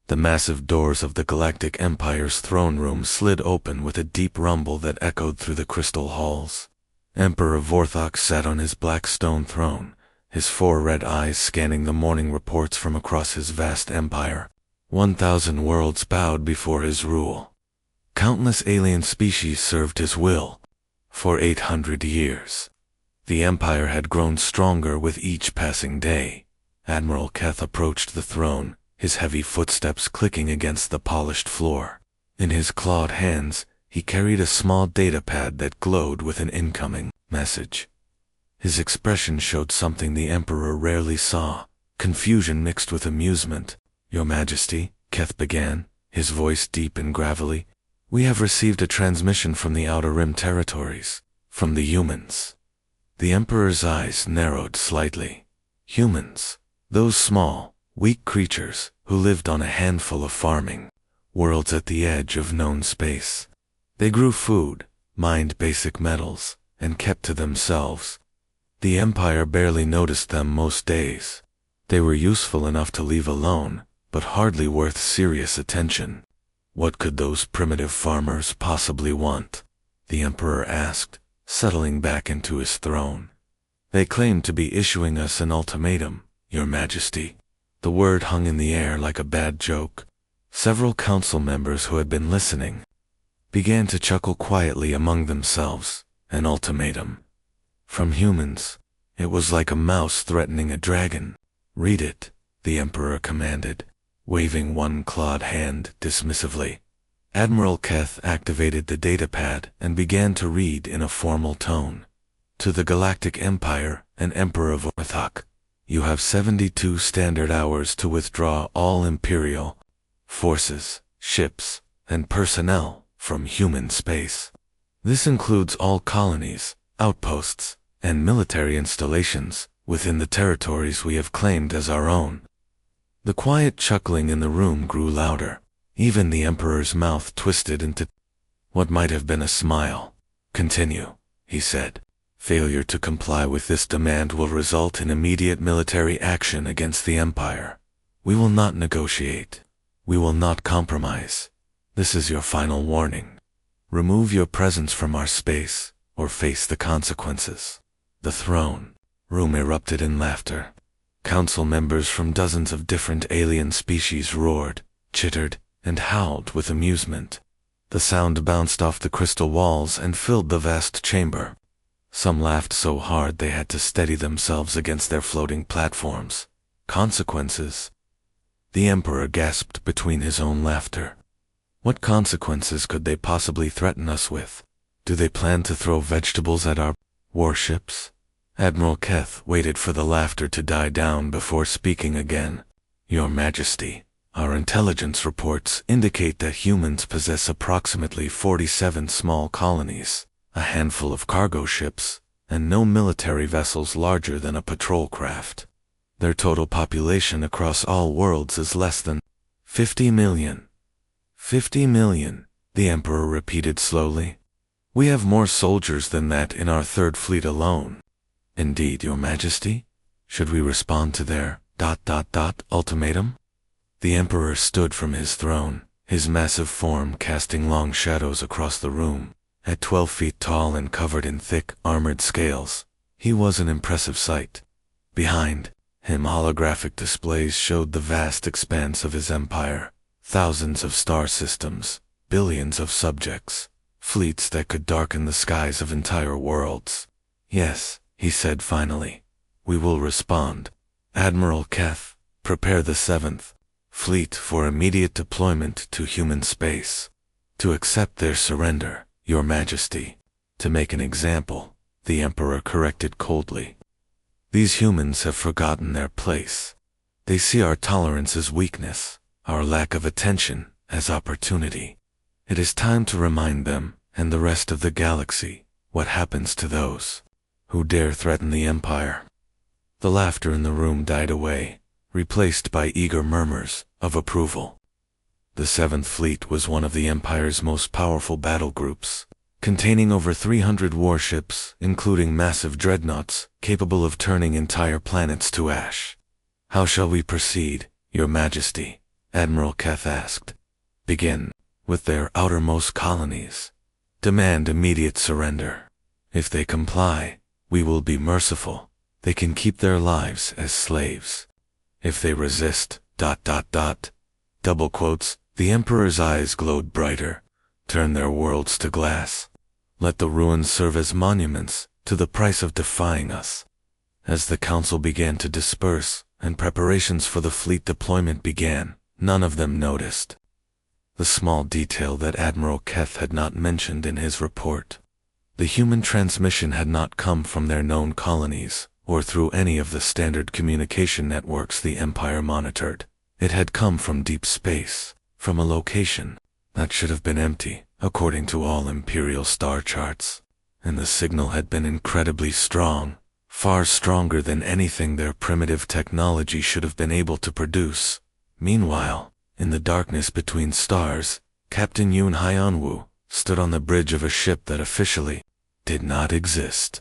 The massive doors of the Galactic Empire's throne room slid open with a deep rumble that echoed through the crystal halls. Emperor Vorthok sat on his black stone throne, his 4 red eyes scanning the morning reports from across his vast empire. 1,000 worlds bowed before his rule. Countless alien species served his will. For 800 years. The empire had grown stronger with each passing day. Admiral Keth approached the throne, his heavy footsteps clicking against the polished floor. In his clawed hands, he carried a small datapad that glowed with an incoming message. His expression showed something the Emperor rarely saw, confusion mixed with amusement. "Your Majesty," Keth began, his voice deep and gravelly, "we have received a transmission from the Outer Rim territories, from the humans." The Emperor's eyes narrowed slightly. Humans, those small, weak creatures who lived on a handful of farming worlds at the edge of known space. They grew food, mined basic metals, and kept to themselves. The Empire barely noticed them most days. They were useful enough to leave alone, but hardly worth serious attention. What could those primitive farmers possibly want? The Emperor asked, settling back into his throne. They claimed to be issuing us an ultimatum, Your Majesty. The word hung in the air like a bad joke. Several council members who had been listening began to chuckle quietly among themselves. An ultimatum. From humans. It was like a mouse threatening a dragon. "Read it," the Emperor commanded, waving one clawed hand dismissively. Admiral Keth activated the datapad and began to read in a formal tone. "To the Galactic Empire and Emperor Vorthok, you have 72 standard hours to withdraw all Imperial forces, ships, and personnel from human space. This includes all colonies, outposts, and military installations within the territories we have claimed as our own." The quiet chuckling in the room grew louder. Even the Emperor's mouth twisted into what might have been a smile. "Continue," he said. "Failure to comply with this demand will result in immediate military action against the Empire. We will not negotiate. We will not compromise. This is your final warning. Remove your presence from our space, or face the consequences." The throne room erupted in laughter. Council members from dozens of different alien species roared, chittered, and howled with amusement. The sound bounced off the crystal walls and filled the vast chamber. Some laughed so hard they had to steady themselves against their floating platforms. Consequences? The Emperor gasped between his own laughter. What consequences could they possibly threaten us with? Do they plan to throw vegetables at our warships? Admiral Keth waited for the laughter to die down before speaking again. "Your Majesty, our intelligence reports indicate that humans possess approximately 47 small colonies, a handful of cargo ships, and no military vessels larger than a patrol craft. Their total population across all worlds is less than 50 million. 50 million, the Emperor repeated slowly. We have more soldiers than that in our third fleet alone. Indeed, Your Majesty? Should we respond to their ... ultimatum? The Emperor stood from his throne, his massive form casting long shadows across the room. At 12 feet tall and covered in thick, armored scales, he was an impressive sight. Behind him, holographic displays showed the vast expanse of his empire. Thousands of star systems, billions of subjects, fleets that could darken the skies of entire worlds. "Yes," he said finally, "we will respond. Admiral Keth, prepare the 7th Fleet for immediate deployment to human space. To accept their surrender, Your Majesty." To make an example, the Emperor corrected coldly. "These humans have forgotten their place. They see our tolerance as weakness, our lack of attention as opportunity. It is time to remind them, and the rest of the galaxy, what happens to those who dare threaten the Empire." The laughter in the room died away, replaced by eager murmurs of approval. The 7th Fleet was one of the Empire's most powerful battle groups, containing over 300 warships, including massive dreadnoughts capable of turning entire planets to ash. "How shall we proceed, Your Majesty?" Admiral Keth asked. Begin with their outermost colonies. Demand immediate surrender. If they comply, we will be merciful. They can keep their lives as slaves. If they resist, ... Double quotes, the Emperor's eyes glowed brighter. Turn their worlds to glass. Let the ruins serve as monuments to the price of defying us. As the council began to disperse and preparations for the fleet deployment began, none of them noticed the small detail that Admiral Keth had not mentioned in his report. The human transmission had not come from their known colonies, or through any of the standard communication networks the Empire monitored. It had come from deep space, from a location that should have been empty, according to all Imperial star charts. And the signal had been incredibly strong, far stronger than anything their primitive technology should have been able to produce. Meanwhile, in the darkness between stars, Captain Yoon Hyunwoo stood on the bridge of a ship that officially did not exist.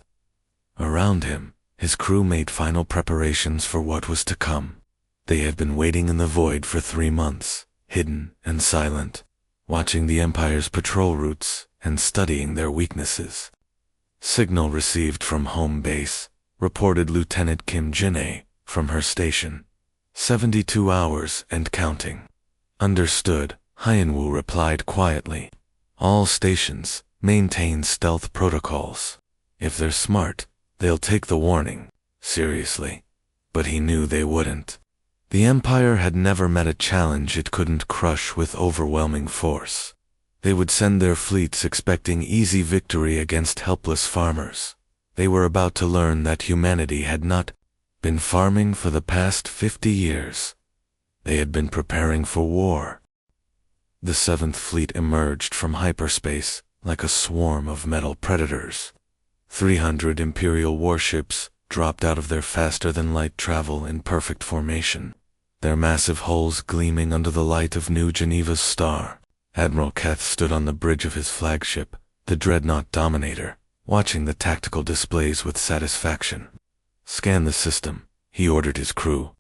Around him, his crew made final preparations for what was to come. They had been waiting in the void for 3 months, hidden and silent, watching the Empire's patrol routes and studying their weaknesses. Signal received from home base, reported Lieutenant Kim Jin-ae from her station. 72 hours and counting. Understood, Hyunwoo replied quietly. All stations maintain stealth protocols. If they're smart, they'll take the warning seriously. But he knew they wouldn't. The Empire had never met a challenge it couldn't crush with overwhelming force. They would send their fleets expecting easy victory against helpless farmers. They were about to learn that humanity had not been farming for the past 50 years. They had been preparing for war. The 7th Fleet emerged from hyperspace like a swarm of metal predators. 300 Imperial warships dropped out of their faster-than-light travel in perfect formation, their massive hulls gleaming under the light of New Geneva's star. Admiral Keth stood on the bridge of his flagship, the Dreadnought Dominator, watching the tactical displays with satisfaction. Scan the system, he ordered his crew.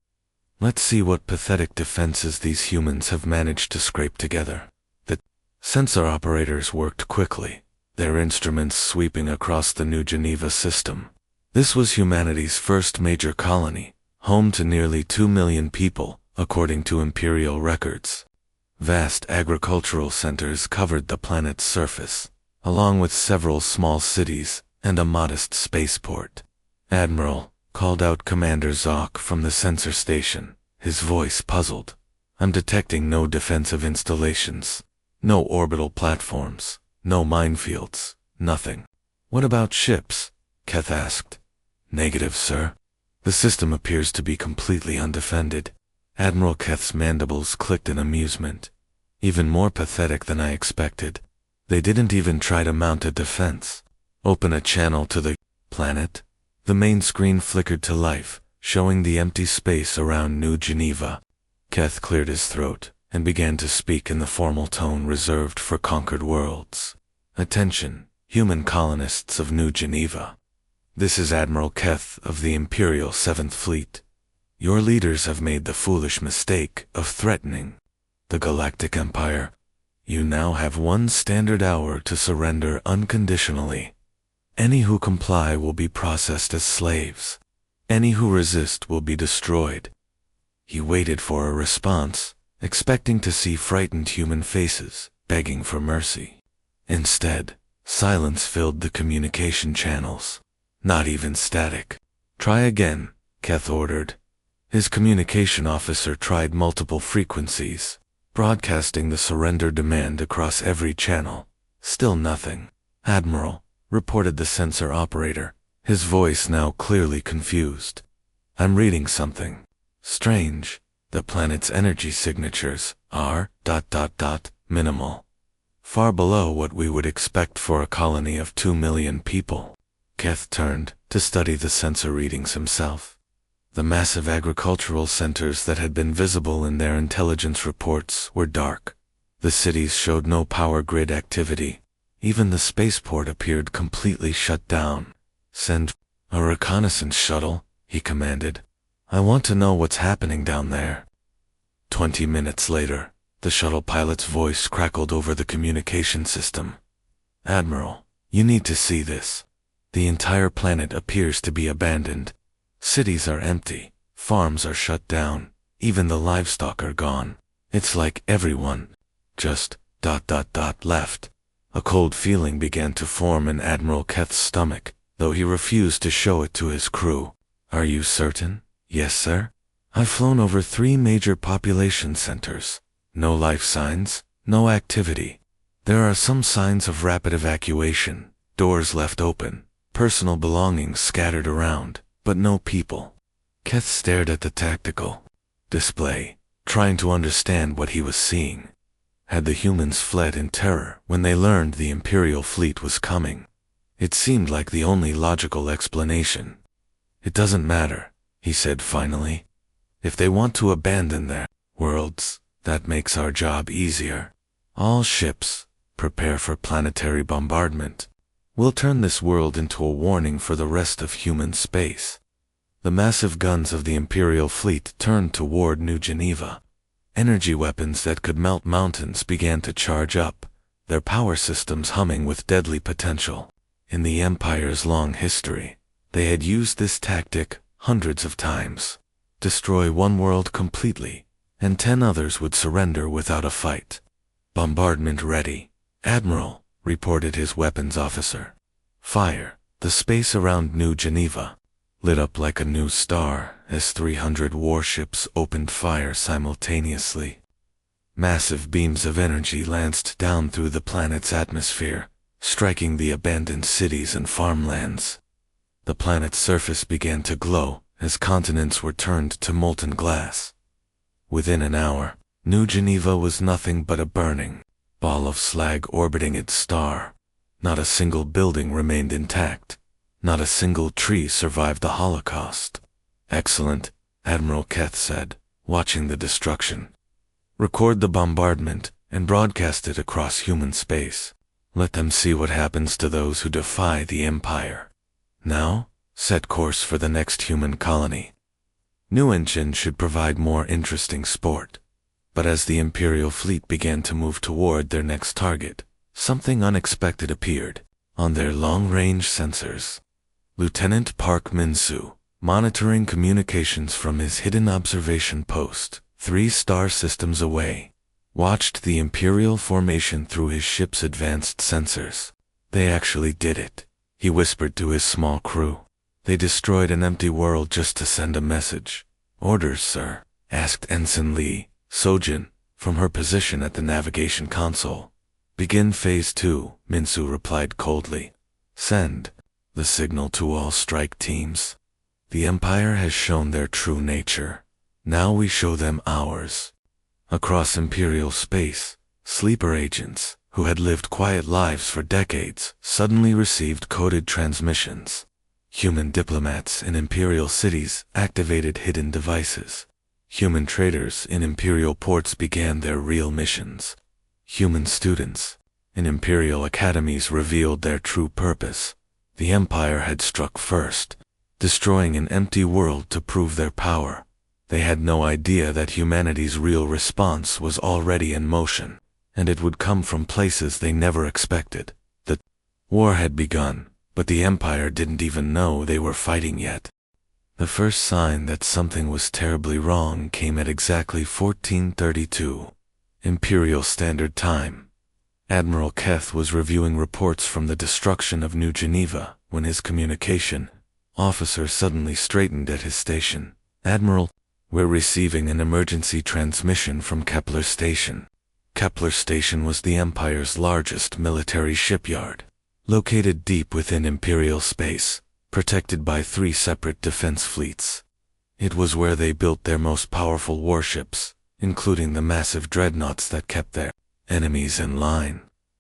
Let's see what pathetic defenses these humans have managed to scrape together. The sensor operators worked quickly, their instruments sweeping across the New Geneva system. This was humanity's first major colony, home to nearly 2 million people, according to Imperial records. Vast agricultural centers covered the planet's surface, along with several small cities and a modest spaceport. Admiral, called out Commander Zoc from the sensor station, his voice puzzled. I'm detecting no defensive installations, no orbital platforms, no minefields, nothing. What about ships? Keth asked. Negative, sir. The system appears to be completely undefended. Admiral Keth's mandibles clicked in amusement. Even more pathetic than I expected. They didn't even try to mount a defense. Open a channel to the planet. The main screen flickered to life, showing the empty space around New Geneva. Keth cleared his throat and began to speak in the formal tone reserved for conquered worlds. Attention, human colonists of New Geneva. This is Admiral Keth of the Imperial 7th Fleet. Your leaders have made the foolish mistake of threatening the Galactic Empire. You now have 1 standard hour to surrender unconditionally. Any who comply will be processed as slaves. Any who resist will be destroyed. He waited for a response, expecting to see frightened human faces, begging for mercy. Instead, silence filled the communication channels. Not even static. Try again, Keth ordered. His communication officer tried multiple frequencies, broadcasting the surrender demand across every channel. Still nothing. Admiral, reported the sensor operator, his voice now clearly confused. I'm reading something strange. The planet's energy signatures are ... minimal. Far below what we would expect for a colony of 2 million people. Keth turned to study the sensor readings himself. The massive agricultural centers that had been visible in their intelligence reports were dark. The cities showed no power grid activity. Even the spaceport appeared completely shut down. Send a reconnaissance shuttle, he commanded. I want to know what's happening down there. 20 minutes later, the shuttle pilot's voice crackled over the communication system. Admiral, you need to see this. The entire planet appears to be abandoned. Cities are empty, farms are shut down, even the livestock are gone. It's like everyone just ... left. A cold feeling began to form in Admiral Keth's stomach, though he refused to show it to his crew. Are you certain? Yes, sir. I've flown over 3 major population centers. No life signs, no activity. There are some signs of rapid evacuation, doors left open, personal belongings scattered around, but no people. Keth stared at the tactical display, trying to understand what he was seeing. Had the humans fled in terror when they learned the Imperial fleet was coming? It seemed like the only logical explanation. It doesn't matter, he said finally. If they want to abandon their worlds, that makes our job easier. All ships, prepare for planetary bombardment. We'll turn this world into a warning for the rest of human space. The massive guns of the Imperial fleet turned toward New Geneva. Energy weapons that could melt mountains began to charge up, their power systems humming with deadly potential. In the Empire's long history, they had used this tactic hundreds of times. Destroy one world completely, and 10 others would surrender without a fight. Bombardment ready. Admiral, reported his weapons officer. Fire. The space around New Geneva lit up like a new star as 300 warships opened fire simultaneously. Massive beams of energy lanced down through the planet's atmosphere, striking the abandoned cities and farmlands. The planet's surface began to glow as continents were turned to molten glass. Within an hour, New Geneva was nothing but a burning ball of slag orbiting its star. Not a single building remained intact. Not a single tree survived the Holocaust. Excellent, Admiral Keth said, watching the destruction. Record the bombardment and broadcast it across human space. Let them see what happens to those who defy the Empire. Now, set course for the next human colony. New Engine should provide more interesting sport. But as the Imperial fleet began to move toward their next target, something unexpected appeared on their long-range sensors. Lieutenant Park Min-soo, monitoring communications from his hidden observation post, 3 star systems away, watched the Imperial formation through his ship's advanced sensors. They actually did it, he whispered to his small crew. They destroyed an empty world just to send a message. Orders, sir? Asked Ensign Lee Sojin from her position at the navigation console. Begin Phase 2, Min-soo replied coldly. Send the signal to all strike teams. The Empire has shown their true nature. Now we show them ours. Across Imperial space, sleeper agents, who had lived quiet lives for decades, suddenly received coded transmissions. Human diplomats in Imperial cities activated hidden devices. Human traders in Imperial ports began their real missions. Human students in Imperial academies revealed their true purpose. The Empire had struck first, destroying an empty world to prove their power. They had no idea that humanity's real response was already in motion, and it would come from places they never expected. The war had begun, but the Empire didn't even know they were fighting yet. The first sign that something was terribly wrong came at exactly 1432, Imperial Standard Time. Admiral Keth was reviewing reports from the destruction of New Geneva when his communication officer suddenly straightened at his station. Admiral, we're receiving an emergency transmission from Kepler Station. Kepler Station was the Empire's largest military shipyard, located deep within Imperial space, protected by 3 separate defense fleets. It was where they built their most powerful warships, including the massive dreadnoughts that kept their enemies in line.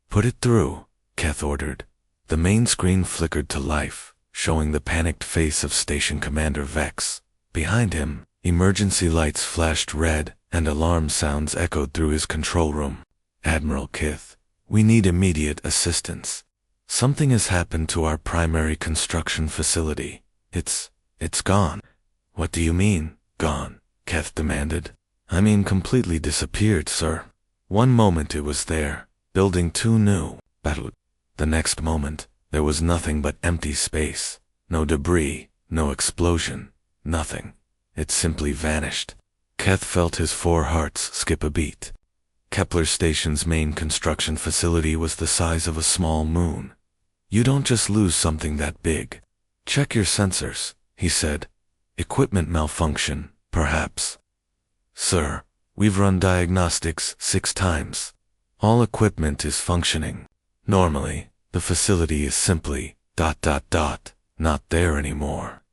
Put it through, Keth ordered. The main screen flickered to life, showing the panicked face of Station Commander Vex. Behind him, emergency lights flashed red, and alarm sounds echoed through his control room. Admiral Keth, we need immediate assistance. Something has happened to our primary construction facility. It's gone. What do you mean, gone? Keth demanded. I mean completely disappeared, sir. One moment it was there, building 2 new, battle. The next moment, there was nothing but empty space. No debris, no explosion, nothing. It simply vanished. Keth felt his 4 hearts skip a beat. Kepler Station's main construction facility was the size of a small moon. You don't just lose something that big. Check your sensors, he said. Equipment malfunction, perhaps. Sir, we've run diagnostics 6 times. All equipment is functioning. Normally, the facility is simply ... not there anymore.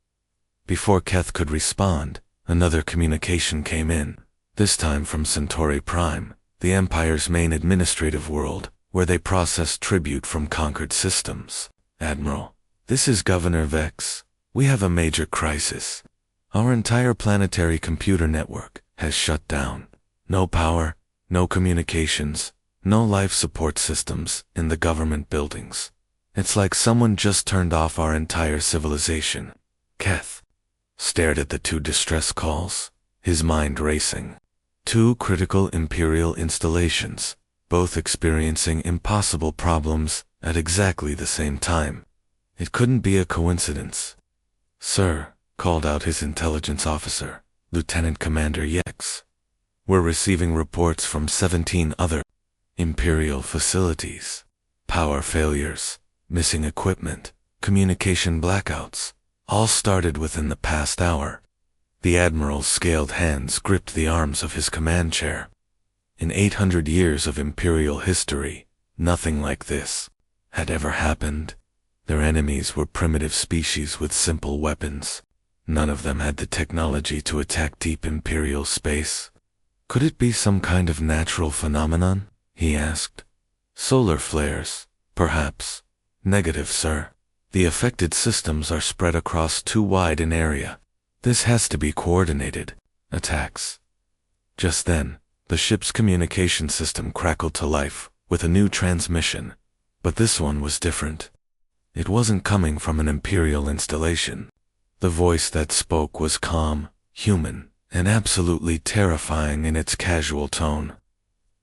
Before Keth could respond, another communication came in, this time from Centauri Prime, the Empire's main administrative world, where they process tribute from conquered systems. Admiral, this is Governor Vex. We have a major crisis. Our entire planetary computer network has shut down. No power, no communications, no life support systems in the government buildings. It's like someone just turned off our entire civilization. Keth stared at the 2 distress calls, his mind racing. 2 critical Imperial installations, both experiencing impossible problems at exactly the same time. It couldn't be a coincidence. Sir, called out his intelligence officer, Lieutenant Commander Yex. We're receiving reports from 17 other Imperial facilities. Power failures, missing equipment, communication blackouts, all started within the past hour. The Admiral's scaled hands gripped the arms of his command chair. In 800 years of Imperial history, nothing like this had ever happened. Their enemies were primitive species with simple weapons. None of them had the technology to attack deep Imperial space. Could it be some kind of natural phenomenon? He asked. Solar flares, perhaps. Negative, sir. The affected systems are spread across too wide an area. This has to be coordinated attacks. Just then, the ship's communication system crackled to life with a new transmission, but this one was different. It wasn't coming from an Imperial installation. The voice that spoke was calm, human, and absolutely terrifying in its casual tone.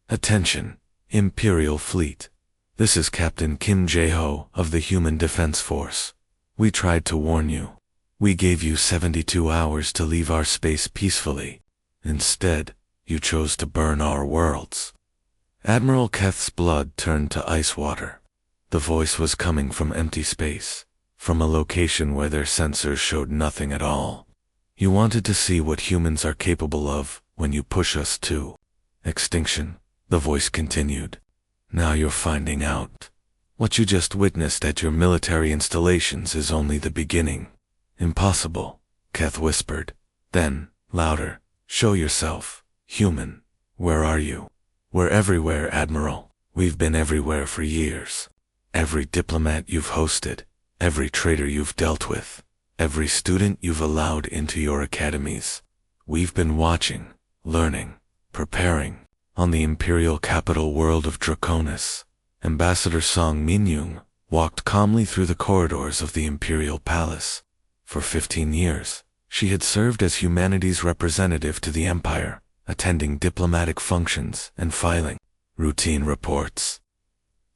Attention, Imperial Fleet. This is Captain Kim Jae-ho of the Human Defense Force. We tried to warn you. We gave you 72 hours to leave our space peacefully. Instead, you chose to burn our worlds. Admiral Keth's blood turned to ice water. The voice was coming from empty space, from a location where their sensors showed nothing at all. You wanted to see what humans are capable of when you push us to extinction, the voice continued. Now you're finding out. What you just witnessed at your military installations is only the beginning. Impossible, Keth whispered. Then, louder, show yourself, human. Where are you? We're everywhere, Admiral. We've been everywhere for years. Every diplomat you've hosted, every traitor you've dealt with, every student you've allowed into your academies. We've been watching, learning, preparing. On the Imperial capital world of Draconis, Ambassador Song Minyoung walked calmly through the corridors of the Imperial Palace. For 15 years, she had served as humanity's representative to the Empire, attending diplomatic functions and filing routine reports.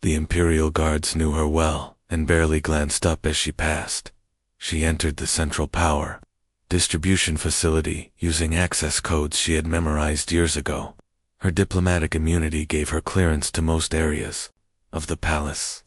The Imperial guards knew her well and barely glanced up as she passed. She entered the Central Power distribution facility using access codes she had memorized years ago. Her diplomatic immunity gave her clearance to most areas of the palace.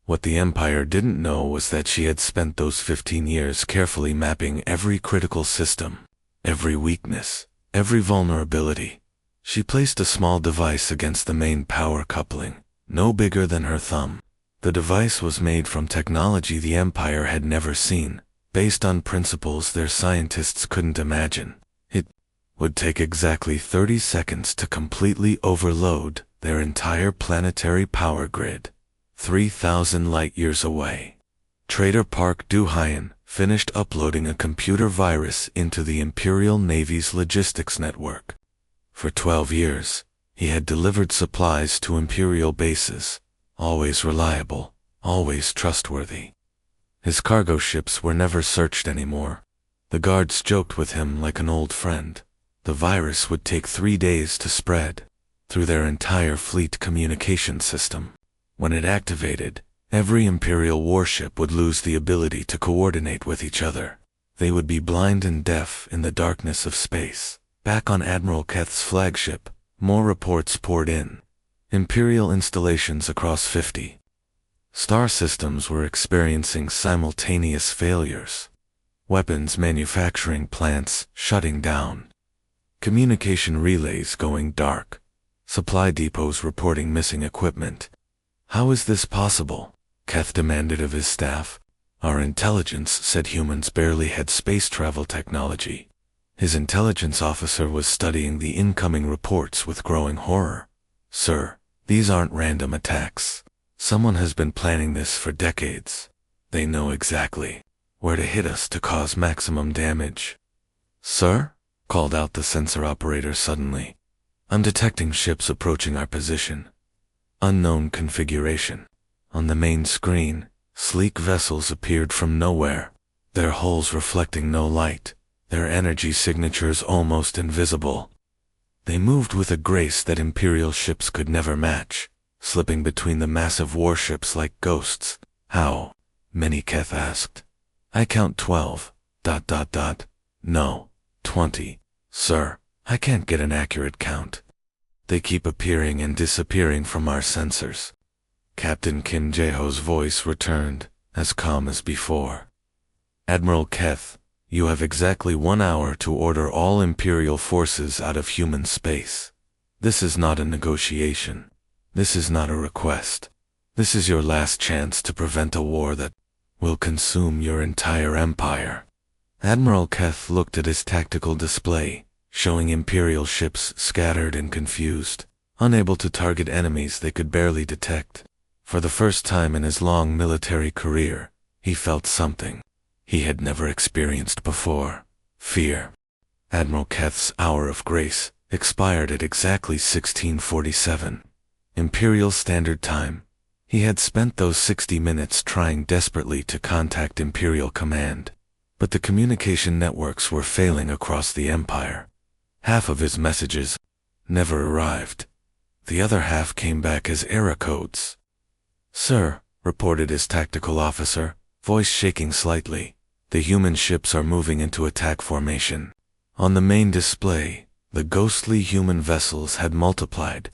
What the Empire didn't know was that she had spent those 15 years carefully mapping every critical system, every weakness, every vulnerability. She placed a small device against the main power coupling, no bigger than her thumb. The device was made from technology the Empire had never seen, based on principles their scientists couldn't imagine. It would take exactly 30 seconds to completely overload their entire planetary power grid. 3,000 light-years away. Trader Park Du-Hyen finished uploading a computer virus into the Imperial Navy's logistics network. For 12 years, he had delivered supplies to Imperial bases, always reliable, always trustworthy. His cargo ships were never searched anymore. The guards joked with him like an old friend. The virus would take 3 days to spread through their entire fleet communication system. When it activated, every Imperial warship would lose the ability to coordinate with each other. They would be blind and deaf in the darkness of space. Back on Admiral Keth's flagship, more reports poured in. Imperial installations across 50 star systems were experiencing simultaneous failures. Weapons manufacturing plants shutting down. Communication relays going dark. Supply depots reporting missing equipment. How is this possible? Keth demanded of his staff. Our intelligence said humans barely had space travel technology. His intelligence officer was studying the incoming reports with growing horror. Sir, these aren't random attacks. Someone has been planning this for decades. They know exactly where to hit us to cause maximum damage. Sir? Called out the sensor operator suddenly. I'm detecting ships approaching our position. Unknown configuration. On the main screen, sleek vessels appeared from nowhere, their hulls reflecting no light, their energy signatures almost invisible. They moved with a grace that Imperial ships could never match, slipping between the massive warships like ghosts. How many? Keth asked. I count 12. No, 20. Sir, I can't get an accurate count. They keep appearing and disappearing from our sensors. Captain Kim Jaeho's voice returned, as calm as before. Admiral Keth, you have exactly 1 hour to order all Imperial forces out of human space. This is not a negotiation. This is not a request. This is your last chance to prevent a war that will consume your entire empire. Admiral Keth looked at his tactical display, showing Imperial ships scattered and confused, unable to target enemies they could barely detect. For the first time in his long military career, he felt something he had never experienced before: fear. Admiral Keth's hour of grace expired at exactly 1647. Imperial Standard Time. He had spent those 60 minutes trying desperately to contact Imperial Command, but the communication networks were failing across the Empire. Half of his messages never arrived. The other half came back as error codes. Sir, reported his tactical officer, voice shaking slightly, the human ships are moving into attack formation. On the main display, the ghostly human vessels had multiplied.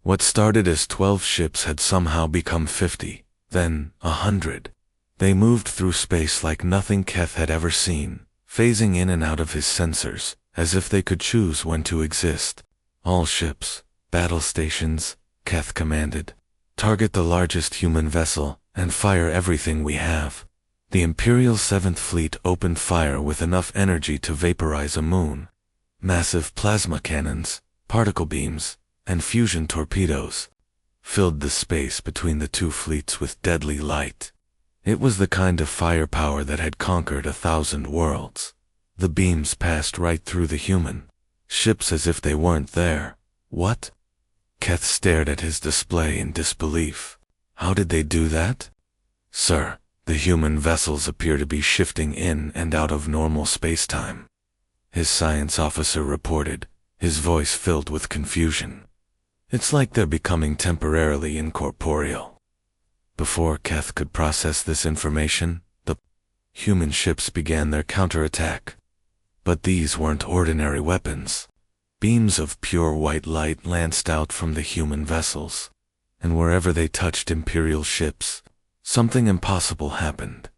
What started as 12 ships had somehow become 50, then 100. They moved through space like nothing Keth had ever seen, phasing in and out of his sensors, as if they could choose when to exist. All ships, battle stations, Keth commanded. Target the largest human vessel, and fire everything we have. The Imperial 7th Fleet opened fire with enough energy to vaporize a moon. Massive plasma cannons, particle beams, and fusion torpedoes filled the space between the two fleets with deadly light. It was the kind of firepower that had conquered 1,000 worlds. The beams passed right through the human ships as if they weren't there. What? Keth stared at his display in disbelief. How did they do that? Sir, the human vessels appear to be shifting in and out of normal space-time. His science officer reported, his voice filled with confusion. It's like they're becoming temporarily incorporeal. Before Keth could process this information, the human ships began their counterattack. But these weren't ordinary weapons. Beams of pure white light lanced out from the human vessels, and wherever they touched Imperial ships, something impossible happened.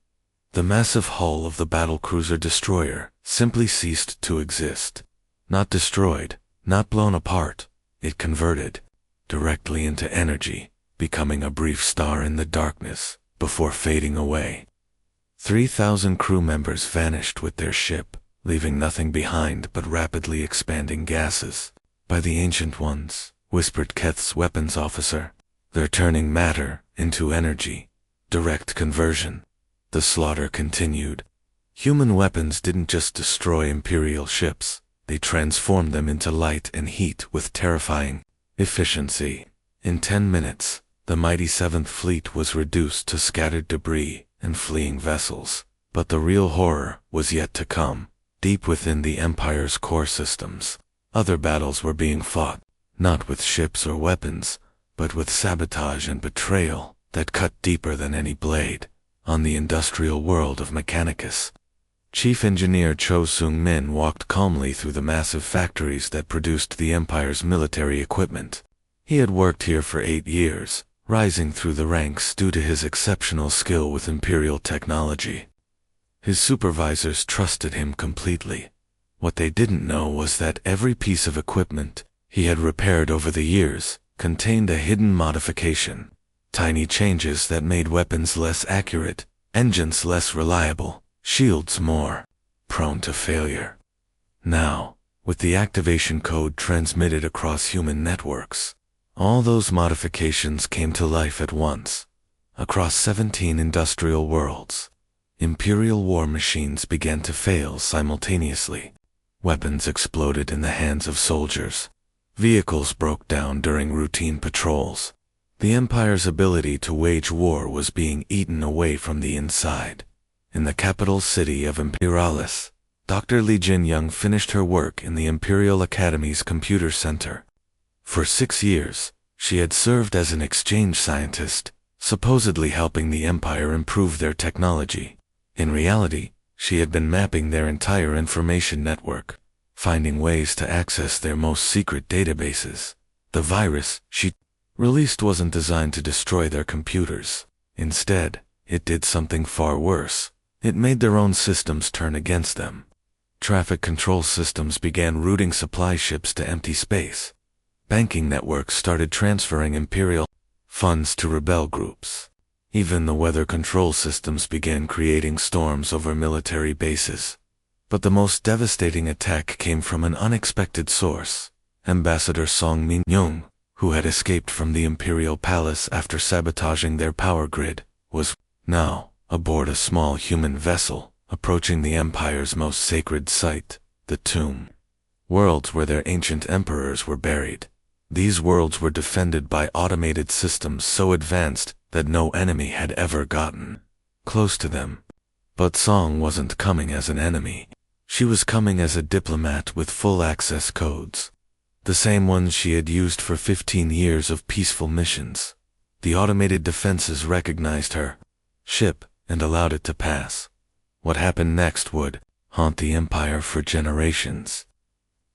The massive hull of the battlecruiser destroyer simply ceased to exist. Not destroyed, not blown apart, it converted directly into energy, becoming a brief star in the darkness before fading away. 3,000 crew members vanished with their ship, leaving nothing behind but rapidly expanding gases. By the Ancient Ones, whispered Keth's weapons officer. They're turning matter into energy. Direct conversion. The slaughter continued. Human weapons didn't just destroy Imperial ships, they transformed them into light and heat with terrifying efficiency. In 10 minutes, the mighty 7th Fleet was reduced to scattered debris and fleeing vessels. But the real horror was yet to come. Deep within the Empire's core systems, Other battles were being fought, not with ships or weapons, but with sabotage and betrayal that cut deeper than any blade, on the industrial world of Mechanicus. Chief Engineer Cho Sung-min walked calmly through the massive factories that produced the Empire's military equipment. He had worked here for 8 years, rising through the ranks due to his exceptional skill with Imperial technology. His supervisors trusted him completely. What they didn't know was that every piece of equipment he had repaired over the years contained a hidden modification, tiny changes that made weapons less accurate, engines less reliable, shields more prone to failure. Now, with the activation code transmitted across human networks, all those modifications came to life at once. Across 17 industrial worlds, Imperial war machines began to fail simultaneously. Weapons exploded in the hands of soldiers. Vehicles broke down during routine patrols. The Empire's ability to wage war was being eaten away from the inside. In the capital city of Imperialis, Dr. Li Jin-young finished her work in the Imperial Academy's computer center. For 6 years, she had served as an exchange scientist, supposedly helping the Empire improve their technology. In reality, she had been mapping their entire information network, finding ways to access their most secret databases. The virus she released wasn't designed to destroy their computers. Instead, it did something far worse. It made their own systems turn against them. Traffic control systems began routing supply ships to empty space. Banking networks started transferring Imperial funds to rebel groups. Even the weather control systems began creating storms over military bases. But the most devastating attack came from an unexpected source. Ambassador Song Min-young, who had escaped from the Imperial Palace after sabotaging their power grid, was now aboard a small human vessel, approaching the Empire's most sacred site, the tomb. Worlds where their ancient emperors were buried. These worlds were defended by automated systems so advanced that no enemy had ever gotten close to them. But Song wasn't coming as an enemy. She was coming as a diplomat with full access codes. The same ones she had used for 15 years of peaceful missions. The automated defenses recognized her ship and allowed it to pass. What happened next would haunt the Empire for generations.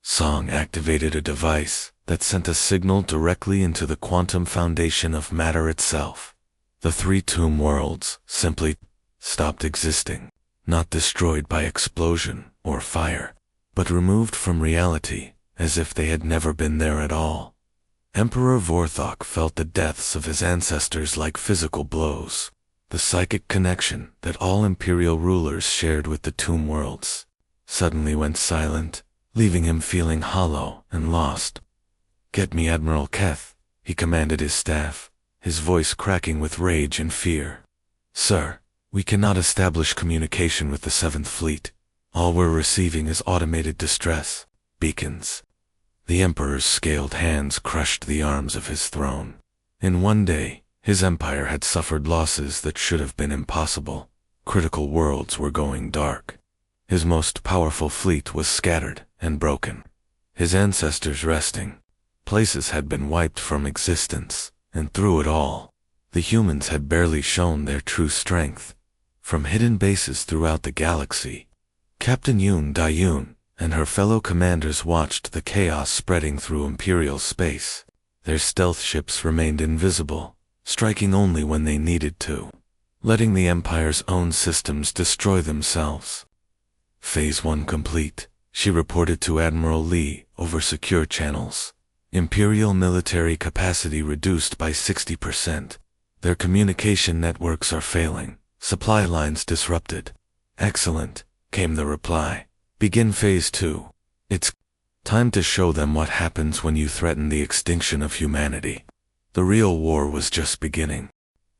Song activated a device that sent a signal directly into the quantum foundation of matter itself. The 3 tomb worlds simply stopped existing, not destroyed by explosion or fire, but removed from reality as if they had never been there at all. Emperor Vorthok felt the deaths of his ancestors like physical blows. The psychic connection that all Imperial rulers shared with the tomb worlds suddenly went silent, leaving him feeling hollow and lost. "Get me Admiral Keth," he commanded his staff, his voice cracking with rage and fear. "Sir, we cannot establish communication with the 7th Fleet. All we're receiving is automated distress beacons." The Emperor's scaled hands crushed the arms of his throne. In one day, his empire had suffered losses that should have been impossible. Critical worlds were going dark. His most powerful fleet was scattered and broken. His ancestors resting places had been wiped from existence, and through it all, the humans had barely shown their true strength. From hidden bases throughout the galaxy, Captain Yoon Da-yoon and her fellow commanders watched the chaos spreading through Imperial space. Their stealth ships remained invisible, striking only when they needed to, letting the Empire's own systems destroy themselves. Phase 1 complete, she reported to Admiral Lee over secure channels. Imperial military capacity reduced by 60%. Their communication networks are failing. Supply lines disrupted. "Excellent," came the reply. "Begin Phase 2. It's time to show them what happens when you threaten the extinction of humanity." The real war was just beginning.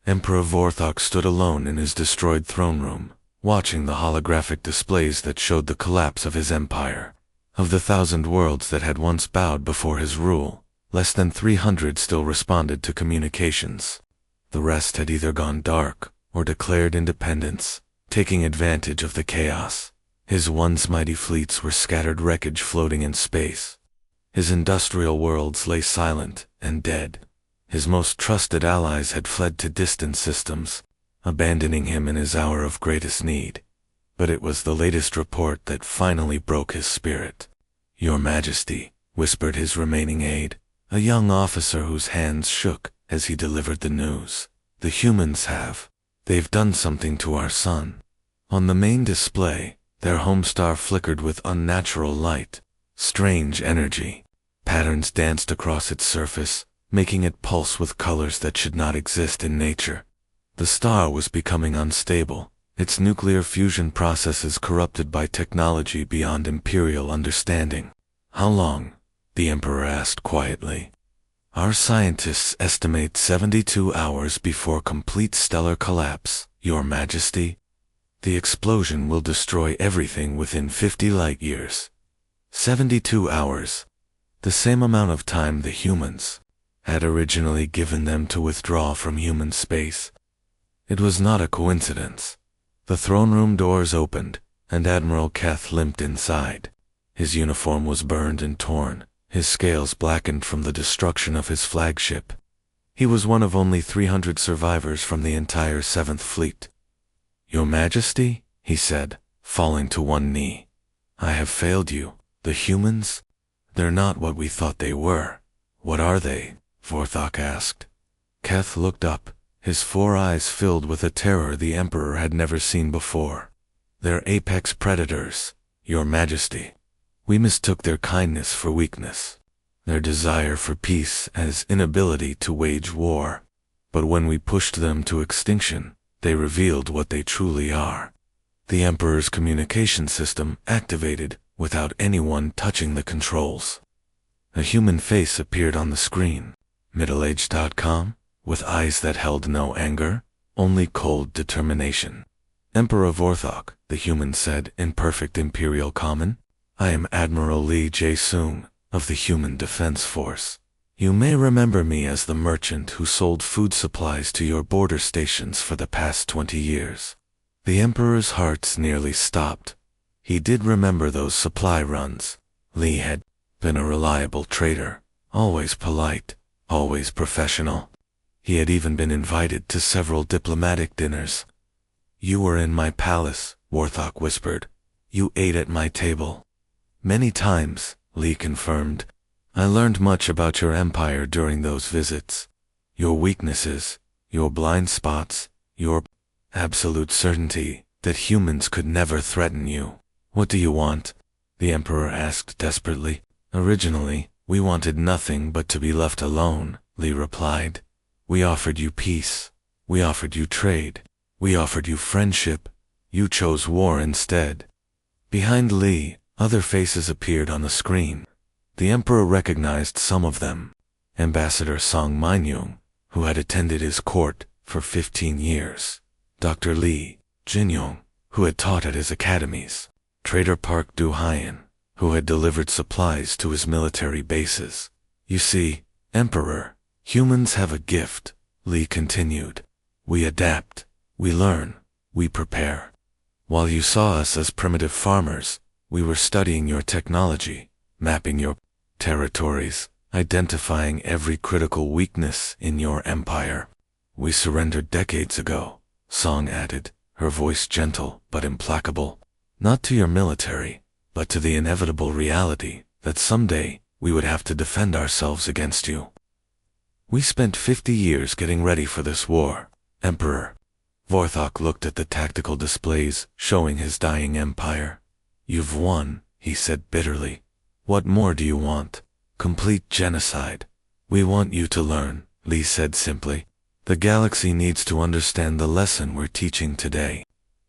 Emperor Vorthok stood alone in his destroyed throne room, watching the holographic displays that showed the collapse of his empire. Of the 1,000 worlds that had once bowed before his rule, less than 300 still responded to communications. The rest had either gone dark or declared independence, taking advantage of the chaos. His once mighty fleets were scattered wreckage floating in space. His industrial worlds lay silent and dead. His most trusted allies had fled to distant systems, abandoning him in his hour of greatest need. But it was the latest report that finally broke his spirit. "Your Majesty," whispered his remaining aide, a young officer whose hands shook as he delivered the news. "The humans have. They've done something to our sun." On the main display, their home star flickered with unnatural light. Strange energy. Patterns danced across its surface, making it pulse with colors that should not exist in nature. The star was becoming unstable, its nuclear fusion processes corrupted by technology beyond imperial understanding. "How long?" the Emperor asked quietly. "Our scientists estimate 72 hours before complete stellar collapse, Your Majesty. The explosion will destroy everything within 50 light years." 72 hours. The same amount of time the humans had originally given them to withdraw from human space. It was not a coincidence. The throne room doors opened, and Admiral Keth limped inside. His uniform was burned and torn, his scales blackened from the destruction of his flagship. He was one of only 300 survivors from the entire 7th Fleet. "Your Majesty," he said, falling to one knee. "I have failed you. The humans? They're not what we thought they were." "What are they?" Vorthok asked. Keth looked up, his 4 eyes filled with a terror the Emperor had never seen before. "They're apex predators, Your Majesty. We mistook their kindness for weakness, their desire for peace as inability to wage war. But when we pushed them to extinction, they revealed what they truly are." The Emperor's communication system activated without anyone touching the controls. A human face appeared on the screen. Middleage.com, with eyes that held no anger, only cold determination. "Emperor Vorthok," the human said in perfect Imperial Common, "I am Admiral Lee Jae-sung of the Human Defense Force. You may remember me as the merchant who sold food supplies to your border stations for the past 20 years. The Emperor's heart nearly stopped. He did remember those supply runs. Lee had been a reliable trader, always polite, always professional. He had even been invited to several diplomatic dinners. "You were in my palace," Vorthok whispered. "You ate at my table." "Many times," Lee confirmed. "I learned much about your empire during those visits. Your weaknesses, your blind spots, your absolute certainty that humans could never threaten you." "What do you want?" the Emperor asked desperately. "Originally, we wanted nothing but to be left alone," Lee replied. "We offered you peace. We offered you trade. We offered you friendship. You chose war instead." Behind Lee, other faces appeared on the screen. The Emperor recognized some of them. Ambassador Song Minyoung, who had attended his court for 15 years. Dr. Lee Jinyong, who had taught at his academies. Trader Park Du-hyen, who had delivered supplies to his military bases. "You see, Emperor, humans have a gift," Lee continued. "We adapt, we learn, we prepare. While you saw us as primitive farmers, we were studying your technology, mapping your territories, identifying every critical weakness in your empire. We surrendered decades ago," Song added, her voice gentle but implacable. "Not to your military, but to the inevitable reality that someday we would have to defend ourselves against you. We spent 50 years getting ready for this war, Emperor." Vorthok looked at the tactical displays showing his dying empire. "You've won," he said bitterly. "What more do you want? Complete genocide." "We want you to learn," Lee said simply. "The galaxy needs to understand the lesson we're teaching today.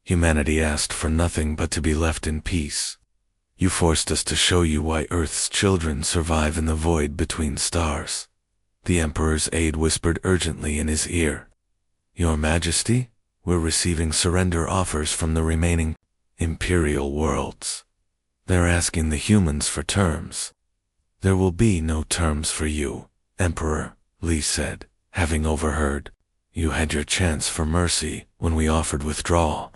Humanity asked for nothing but to be left in peace. You forced us to show you why Earth's children survive in the void between stars." The Emperor's aide whispered urgently in his ear. "Your Majesty, we're receiving surrender offers from the remaining Imperial worlds. They're asking the humans for terms." "There will be no terms for you, Emperor," Lee said, having overheard. "You had your chance for mercy when we offered withdrawal.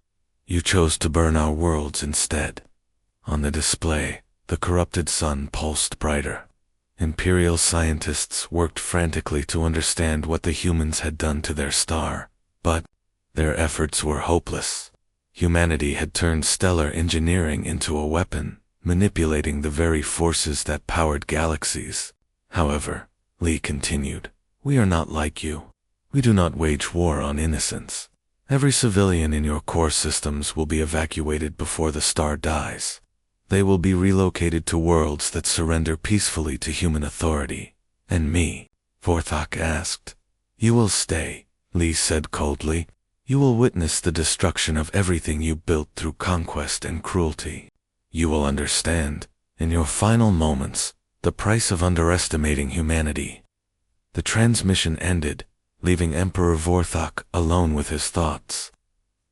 You chose to burn our worlds instead." On the display, the corrupted sun pulsed brighter. Imperial scientists worked frantically to understand what the humans had done to their star, but their efforts were hopeless. Humanity had turned stellar engineering into a weapon, manipulating the very forces that powered galaxies. However, Lee continued, we are not like you. We do not wage war on innocence. Every civilian in your core systems will be evacuated before the star dies. They will be relocated to worlds that surrender peacefully to human authority. And me? Vorthok asked. You will stay, Lee said coldly. You will witness the destruction of everything you built through conquest and cruelty. You will understand, in your final moments, the price of underestimating humanity. The transmission ended, leaving Emperor Vorthok alone with his thoughts.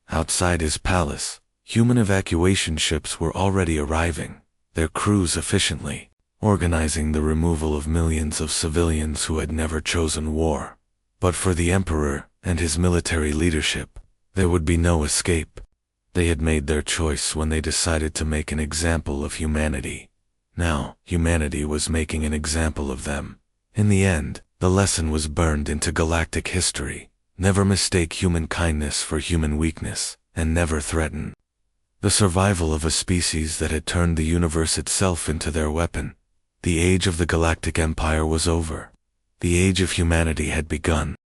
Outside his palace, human evacuation ships were already arriving, their crews efficiently organizing the removal of millions of civilians who had never chosen war. But for the Emperor and his military leadership, there would be no escape. They had made their choice when they decided to make an example of humanity. Now, humanity was making an example of them. In the end, the lesson was burned into galactic history. Never mistake human kindness for human weakness, and never threaten the survival of a species that had turned the universe itself into their weapon. The age of the Galactic Empire was over. The age of humanity had begun.